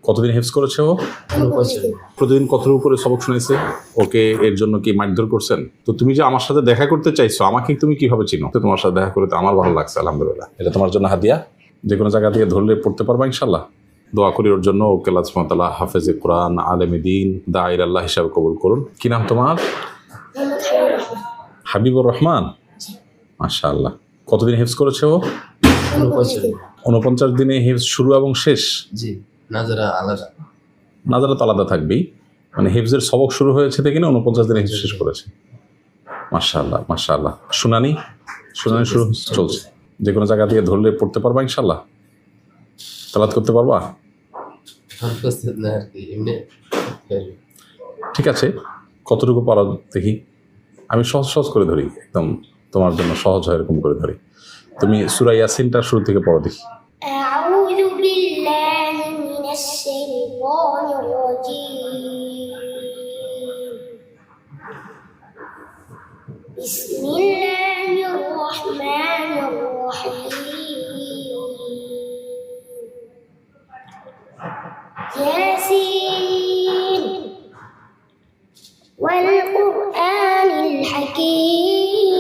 কতদিন হেফজ করেছে ও? প্রতিদিন কতর উপরে সবক শুনেছে? ওকে এর জন্য কি মারধর করছেন? তো তুমি যে আমার সাথে দেখা করতে চাইছো, আমাকে তুমি কিভাবে চিনো? তো তোমার সাথে দেখা করে তো আমার ভালো লাগছে, আলহামদুলিল্লাহ। এটা তোমার জন্য হাদিয়া। যে কোনো জায়গা থেকে ধরলে পড়তে পারবা ইনশাল্লাহ। দোয়া করি ওর জন্য, ওকে আল্লাহ সুবহানাহু ওয়া তাআলা হাফেজে কোরআন, আলেমে দ্বীন, দাঈ আল্লাহ হিসাবে কবুল করুন। কি নাম তোমার? হাবিবুর রহমান। মাশাআল্লাহ। কতদিন হেফজ করেছে ও? 49 দিনে হেফজ শুরু এবং শেষ? জি। নাজারা আলাদা। নাজারা তো আলাদা থাকবেই, মানে হেফজের সবক শুরু হয়েছে থেকে 49 দিনে হেফজ শেষ করেছে। মাশাআল্লাহ মাশাআল্লাহ। শুনানি শুরু চলছে। যে কোনো জায়গা থেকে ধরলে পড়তে পারবা ইনশাল্লাহ? তেলাওয়াত করতে পারবা? ঠিক আছে, কতটুকু পারো দেখি। আমি সহজ করে ধরি, একদম তোমার জন্য সহজ হয় এরকম করে ধরি। তুমি সূরা ইয়াসিনটা শুরু থেকে পড়ো দেখি। আউযু বিল্লাহি মিনাশ শাইতানির রাজীম। বিসমিল্লাহির রাহমানির রাহিম। ইয়াসিন ওয়াল কুরআনিল হাকীম।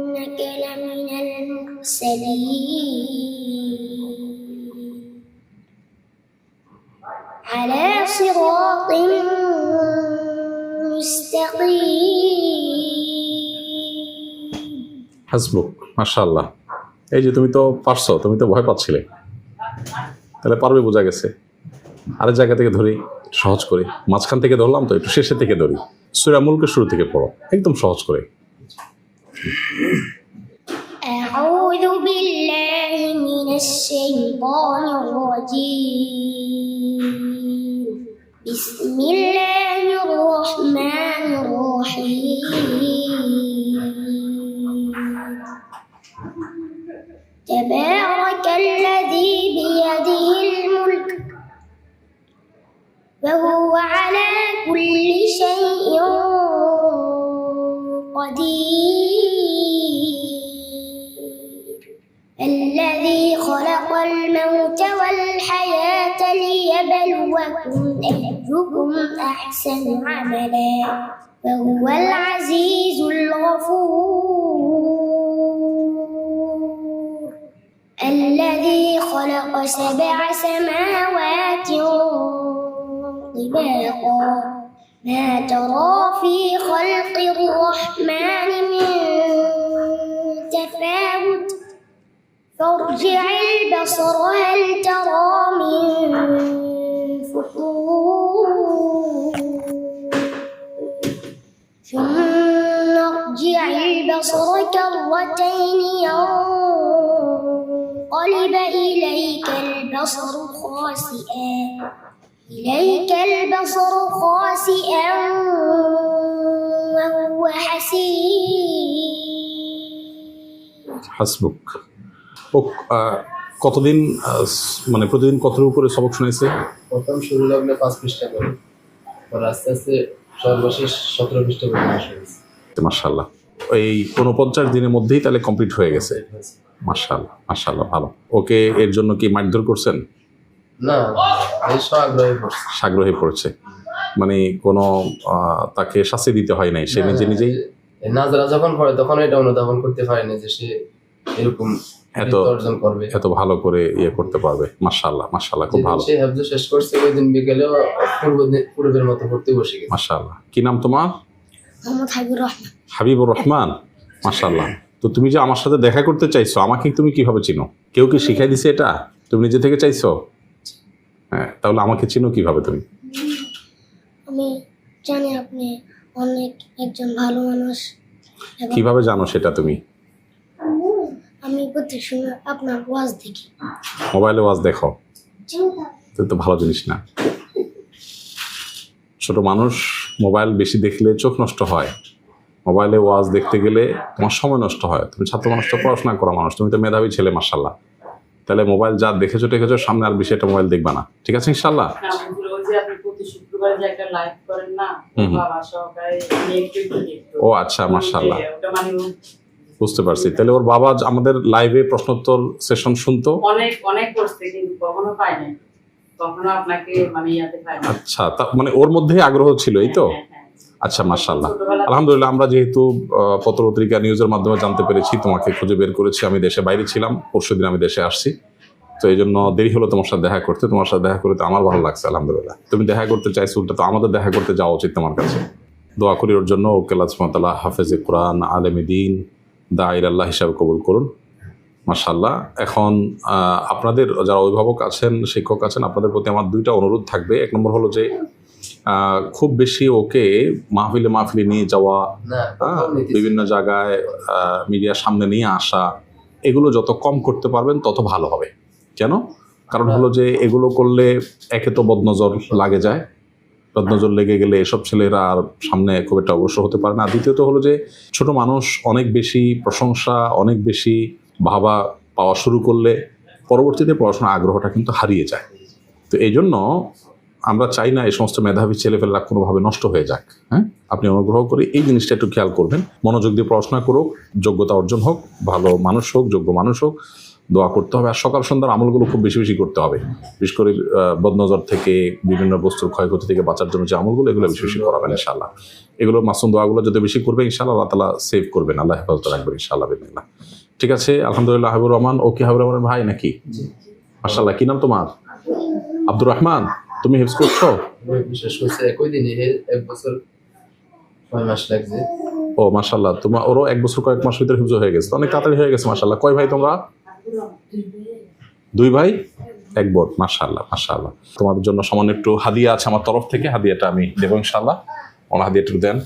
إنك لمن المرسلين على صراط مستقيم। হাসবুক। মাশাআল্লাহ। এই যে তুমি তো পারছো, তুমি তো ভয় পাচ্ছিলে, তাহলে পারবে বোঝা গেছে। আরেক জায়গা থেকে ধরি, সহজ করে। মাঝখান থেকে ধরলাম তো, একটু শেষের থেকে ধরি। সূরা মুলকের শুরু থেকে পড়ো, একদম সহজ করে। أعوذ بالله من الشيطان الرجيم. بسم الله الرحمن الرحيم. تبارك الذي بيده الملك وهو على كل شيء قدير. الذي خلق الموت والحياة ليبلوكم أيكم أحسن عملا وهو العزيز الغفور. الذي خلق 7 سماوات طباقا ما ترى في خلق الرحمن من تفاوت فارجع البصر هل ترى من فطور ثم ارجع البصر كرتين ينقلب إليك البصر خاسئا وهو حسير. হাসবুক। ও কতদিন মানে প্রতিদিন কতর উপরে সবক শুনেছে? প্রথম শুরু লগ্নে 5 পৃষ্ঠা করে, পর আস্তে আস্তে সর্বশেষ 17 পৃষ্ঠা করে শুনেছি। মাশাআল্লাহ। এই 49 দিনের মধ্যেই তাহলে কমপ্লিট হয়ে গেছে। মাশাআল্লাহ মাশাআল্লাহ, ভালো। ওকে এর জন্য কি মারধর করছেন? না, এই আগ্রহী পড়ছে, মানে কোনো তাকে শাস্তি দিতে হয় নাই, সে নিজে নিজেই নাজারা যখন পড়ে তখন এটা অনুধাবন করতে পারে না যে সে এরকম অর্জন করবে, এত ভালো করে ইয়ে করতে পারবে। মাশাআল্লাহ মাশাআল্লাহ, খুব ভালো। সে হাফজ শেষ করছে, ওই দিন বিকেলে পূর্বের মতো পড়তে বসে গেছে। মাশাআল্লাহ। কি নাম তোমার? মোহাম্মদ হাবিবুর রহমান। হাবিবুর রহমান। মাশাআল্লাহ। তো তুমি যে আমার সাথে দেখা করতে চাইছো, আমাকে তুমি কিভাবে চিনো? কেউ কি শিখাই দিছে এটা? তুমি নিজে থেকে চাইছো? হ্যাঁ, তাহলে আমাকে চিনো কিভাবে তুমি? আমি জানি আপনি অনেক একজন ভালো মানুষ। কিভাবে জানো সেটা তুমি? আমি প্রত্যেক সময় আপনার ওয়াজ দেখি। মোবাইলে ওয়াজ দেখো? তো ভালো জিনিস না। ছোট মানুষ মোবাইল বেশি দেখলে চোখ নষ্ট হয়। মোবাইলে ওয়াজ দেখতে গেলে তোমার সময় নষ্ট হয়। তুমি ছাত্র মানুষ তো, পড়াশোনা করা মানুষ, তুমি তো মেধাবী ছেলে মাশাআল্লাহ। তাহলে মোবাইল যা দেখেছো সামনে আর বেশি একটা মোবাইল দেখবা না, ঠিক আছে ইনশাআল্লাহ? প্রতি শুক্রবারে যে একটা লাইভ করেন না, হুম। বাবা সহকারে নিয়ে একটু একটু দেখতো। ও আচ্ছা, মাশাআল্লাহ। ওটা মানে বুঝতে পারছি। তাহলে ওর বাবা আমাদের লাইভে প্রশ্নোত্তর সেশন শুনতো। অনেক অনেক করছে কিন্তু কখনো পায় নাই, কখনো আপনাকে মানে ইয়াতে পায় না। আচ্ছা, মানে ওর মধ্যে আগ্রহ ছিল, এই তো? হ্যাঁ, হ্যাঁ। আচ্ছা, মাশাআল্লাহ। ছোটবেলা আলহামদুলিল্লাহ, আমরা যেহেতু পত্রপত্রিকা নিউজের মাধ্যমে জানতে পেরেছি, তোমাকে খুঁজে বের করেছি। আমি দেশে বাইরে ছিলাম, পরশুদিন আমি দেশে আসছি, তো এই জন্য দেরি হলো তোমার সাথে দেখা করতে। তোমার সাথে দেখা করতে আমার ভালো লাগছে, আলহামদুলিল্লাহ। তুমি দেখা করতে চাইছো, উল্টা তো আমাদের দেখা করতে যাওয়া উচিত তোমার কাছে। দোয়া করি ওর জন্য, ওকে আল্লাহ সুবহানাহু ওয়া তাআলা হাফেজে কোরআন, আলেমে দ্বীন, দাঈর আল্লাহ হিসাবে কবুল করুন। মাশাআল্লাহ। এখন আপনাদের যারা অভিভাবক আছেন, শিক্ষক আছেন, আপনাদের প্রতি আমার দুইটা অনুরোধ থাকবে। এক নম্বর হলো যে খুব বেশি ওকে মাহফিলে নিয়ে যাওয়া, না, কখন নিতেছি? বিভিন্ন জায়গায় মিডিয়ার সামনে নিয়ে আসা, এগুলো যত কম করতে পারবেন তত ভালো হবে। কেন? কারণ হলো যে এগুলো করলে একে তো বদনজর লাগে যায়, বদনজর লেগে গেলে এসব ছেলেরা আর সামনে খুব একটা অগ্রসর হতে পারে না। দ্বিতীয়ত হলো যে ছোট মানুষ অনেক বেশি প্রশংসা, অনেক বেশি ভাবা পাওয়া শুরু করলে পরবর্তীতে পড়াশোনার আগ্রহটা কিন্তু হারিয়ে যায়। তো এই জন্য আমরা চাই না এই সমস্ত মেধাবী ছেলেপেলেরা কোনোভাবে নষ্ট হয়ে যাক। হ্যাঁ, আপনি অনুগ্রহ করে এই জিনিসটা একটু খেয়াল করবেন। মনোযোগ দিয়ে পড়াশোনা করুক, যোগ্যতা অর্জন হোক, ভালো মানুষ হোক, যোগ্য মানুষ হোক, দোয়া করতে হবে। আর সকাল সন্ধ্যার আমলগুলো খুব বেশি বেশি করতে হবে। বিশেষ করে বদনজর থেকে, বিভিন্ন বস্তুর ক্ষয়ক্ষতি থেকে বাঁচার জন্য যে আমলগুলো, এগুলো বেশি বেশি করাবেন ইনশাআল্লাহ। এগুলো মাসুম দোয়াগুলো যদি বেশি করবে ইনশাআল্লাহ, আল্লাহ তাআলা সেভ করবেন, আল্লাহ হেফাজত রাখবেন ইনশাআল্লাহ বিসমিল্লাহ। ঠিক আছে, আলহামদুলিল্লাহ। হাবিবুর রহমান, ও কি হাবিবুর রহমানের ভাই নাকি? মাশাআল্লাহ। কি নাম তোমার? আব্দুর রহমান। তুমি হিফজ করছো? বিশেষ করছে একই দিনে 1 বছর 6 মাস লাগছে। ও মাশাআল্লাহ, তোমার ওরও 1 বছর কয়েক মাস ভিতরে হিফজ হয়ে গেছে, অনেক তাড়াতাড়ি হয়ে গেছে মাশাআল্লাহ। কয় ভাই তোমরা? 2 ভাই 1 বোন। মাশাআল্লাহ মাশাআল্লাহ। তোমাদের জন্য সামান্য একটু হাদিয়া আছে আমার তরফ থেকে, হাদিয়াটা আমি দেবো ইনশাআল্লাহ। ওনার হাদিয়াটা দেন।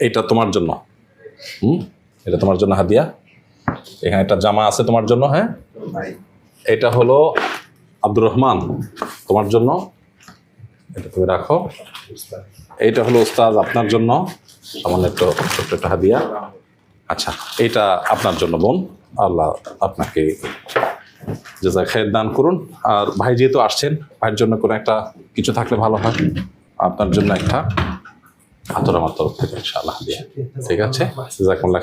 এটা তোমার জন্য, এটা তোমার জন্য হাদিয়া। এখানে একটা জামা আছে তোমার জন্য। হ্যাঁ, এটা হলো আব্দুর রহমান, তোমার জন্য, এটা তুমি রাখো। এইটা হলো উস্তাদ আপনার জন্য, সামান্য একটু ছোট্ট একটা হাদিয়া। আচ্ছা, এইটা আপনার জন্য বোন, আল্লাহ আপনাকে জাযায়ে খায়ের দান করুন। আর ভাই যেহেতু আসছেন, ভাইয়ের জন্য কোনো একটা কিছু থাকলে ভালো হয়। আপনার জন্য একটা আতর আমার তরফ থেকে ইনশাআল্লাহ হাদিয়া। ঠিক আছে, জাযাকুমুল্লাহ।